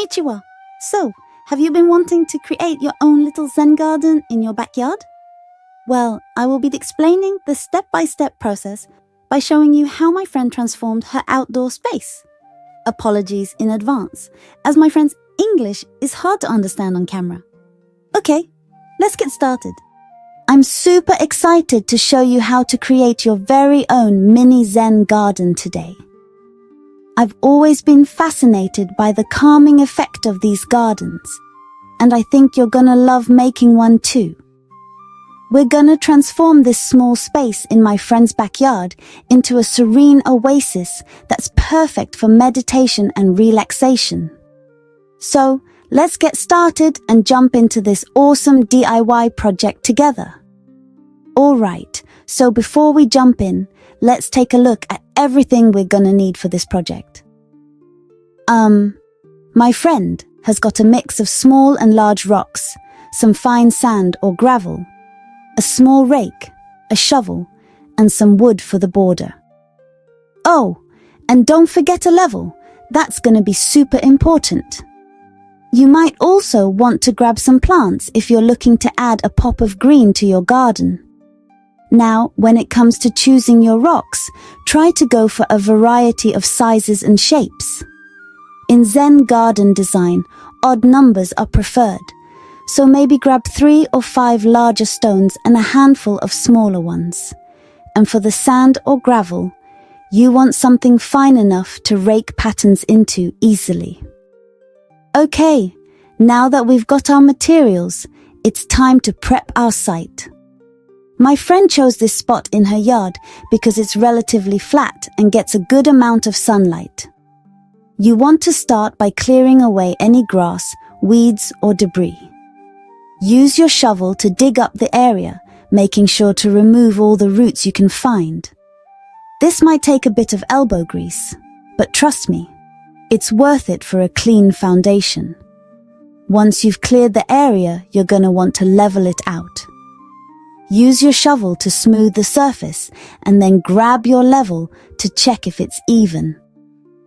Konnichiwa. So, have you been wanting to create your own little Zen garden in your backyard? Well, I will be explaining the step-by-step process by showing you how my friend transformed her outdoor space. Apologies in advance, as my friend's English is hard to understand on camera. Okay, let's get started. I'm super excited to show you how to create your very own mini Zen garden today. I've always been fascinated by the calming effect of these gardens, and I think you're gonna love making one too. We're gonna transform this small space in my friend's backyard into a serene oasis that's perfect for meditation and relaxation. So, let's get started and jump into this awesome DIY project together. Alright, so before we jump in, let's take a look at everything we're gonna need for this project. My friend has got a mix of small and large rocks, some fine sand or gravel, a small rake, a shovel, and some wood for the border. Oh, and don't forget a level. That's gonna be super important. You might also want to grab some plants if you're looking to add a pop of green to your garden. Now, when it comes to choosing your rocks, try to go for a variety of sizes and shapes. In Zen garden design, odd numbers are preferred, so maybe grab 3 or 5 larger stones and a handful of smaller ones. And for the sand or gravel, you want something fine enough to rake patterns into easily. Okay, now that we've got our materials, it's time to prep our site. My friend chose this spot in her yard because it's relatively flat and gets a good amount of sunlight. You want to start by clearing away any grass, weeds, or debris. Use your shovel to dig up the area, making sure to remove all the roots you can find. This might take a bit of elbow grease, but trust me, it's worth it for a clean foundation. Once you've cleared the area, you're going to want to level it out. Use your shovel to smooth the surface and then grab your level to check if it's even.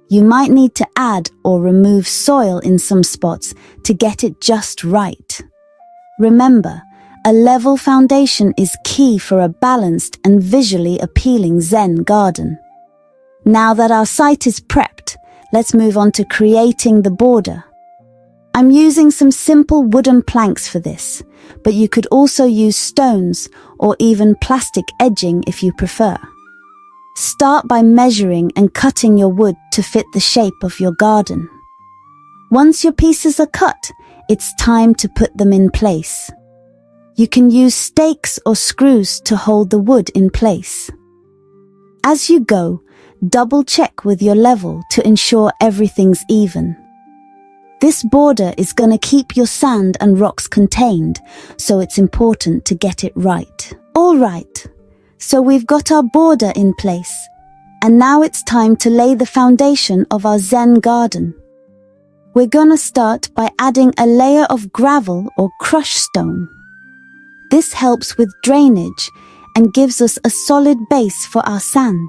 You might need to add or remove soil in some spots to get it just right. Remember, a level foundation is key for a balanced and visually appealing Zen garden. Now that our site is prepped, let's move on to creating the border. I'm using some simple wooden planks for this, but you could also use stones or even plastic edging if you prefer. Start by measuring and cutting your wood to fit the shape of your garden. Once your pieces are cut, it's time to put them in place. You can use stakes or screws to hold the wood in place. As you go, double check with your level to ensure everything's even. This border is going to keep your sand and rocks contained, so it's important to get it right. Alright, so we've got our border in place, and now it's time to lay the foundation of our Zen garden. We're going to start by adding a layer of gravel or crushed stone. This helps with drainage and gives us a solid base for our sand.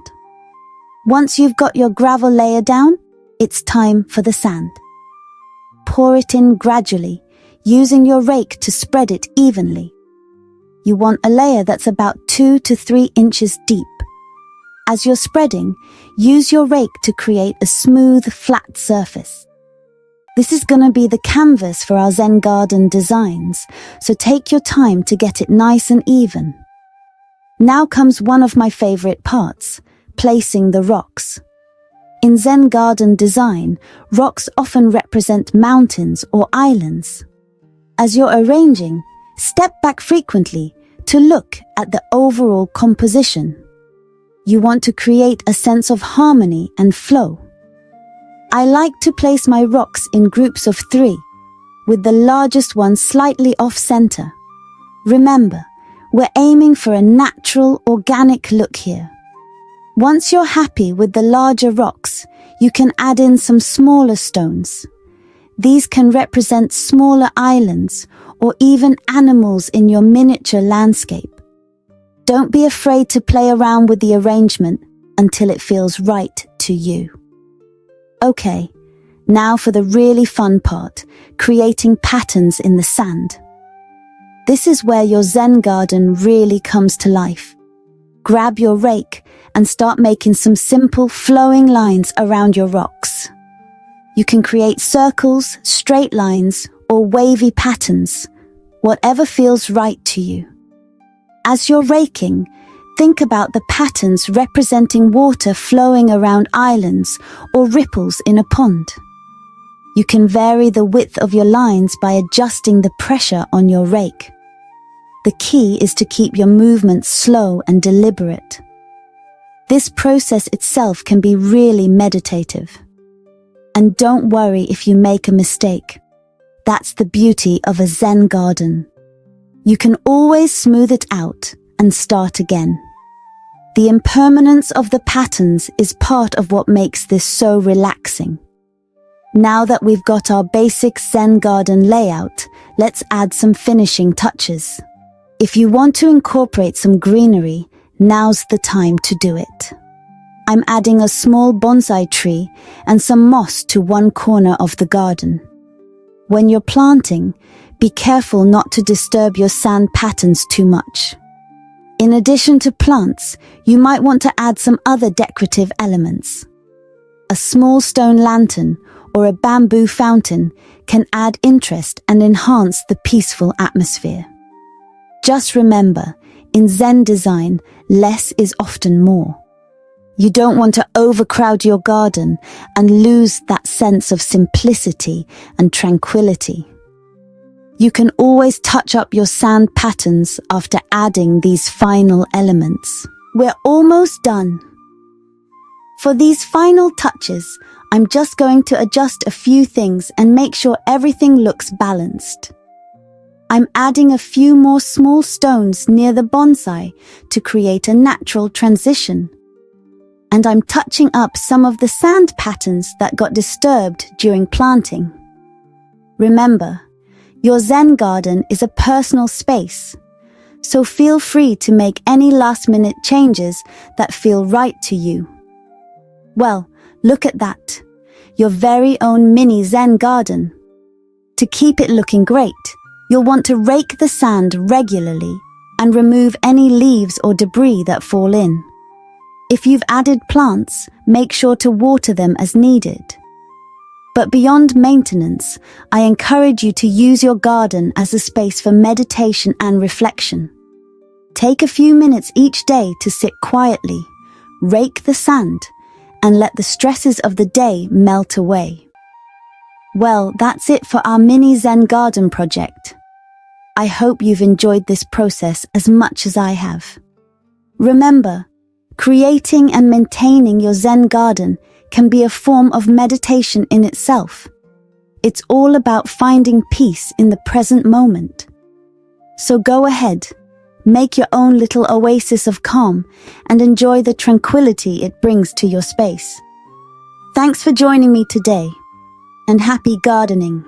Once you've got your gravel layer down, it's time for the sand. Pour it in gradually, using your rake to spread it evenly. You want a layer that's about 2 to 3 inches deep. As you're spreading, use your rake to create a smooth, flat surface. This is going to be the canvas for our Zen garden designs, so take your time to get it nice and even. Now comes one of my favorite parts, placing the rocks. In Zen garden design, rocks often represent mountains or islands. As you're arranging, step back frequently to look at the overall composition. You want to create a sense of harmony and flow. I like to place my rocks in groups of 3, with the largest one slightly off-center. Remember, we're aiming for a natural, organic look here. Once you're happy with the larger rocks, you can add in some smaller stones. These can represent smaller islands or even animals in your miniature landscape. Don't be afraid to play around with the arrangement until it feels right to you. Okay, Now for the really fun part, creating patterns in the sand. This is where your Zen garden really comes to life. Grab your rake and start making some simple flowing lines around your rocks. You can create circles, straight lines, or wavy patterns, whatever feels right to you. As you're raking, think about the patterns representing water flowing around islands or ripples in a pond. You can vary the width of your lines by adjusting the pressure on your rake. The key is to keep your movements slow and deliberate. This process itself can be really meditative. And don't worry if you make a mistake. That's the beauty of a Zen garden. You can always smooth it out and start again. The impermanence of the patterns is part of what makes this so relaxing. Now that we've got our basic Zen garden layout, let's add some finishing touches. If you want to incorporate some greenery, now's the time to do it. I'm adding a small bonsai tree and some moss to one corner of the garden. When you're planting, be careful not to disturb your sand patterns too much. In addition to plants, you might want to add some other decorative elements. A small stone lantern or a bamboo fountain can add interest and enhance the peaceful atmosphere. Just remember, in Zen design, less is often more. You don't want to overcrowd your garden and lose that sense of simplicity and tranquility. You can always touch up your sand patterns after adding these final elements. We're almost done. For these final touches, I'm just going to adjust a few things and make sure everything looks balanced. I'm adding a few more small stones near the bonsai to create a natural transition. And I'm touching up some of the sand patterns that got disturbed during planting. Remember, your Zen garden is a personal space, so feel free to make any last-minute changes that feel right to you. Well, look at that, your very own mini Zen garden. To keep it looking great, you'll want to rake the sand regularly and remove any leaves or debris that fall in. If you've added plants, make sure to water them as needed. But beyond maintenance, I encourage you to use your garden as a space for meditation and reflection. Take a few minutes each day to sit quietly, rake the sand, and let the stresses of the day melt away. Well, that's it for our mini Zen garden project. I hope you've enjoyed this process as much as I have. Remember, creating and maintaining your Zen garden can be a form of meditation in itself. It's all about finding peace in the present moment. So go ahead, make your own little oasis of calm and enjoy the tranquility it brings to your space. Thanks for joining me today, and happy gardening.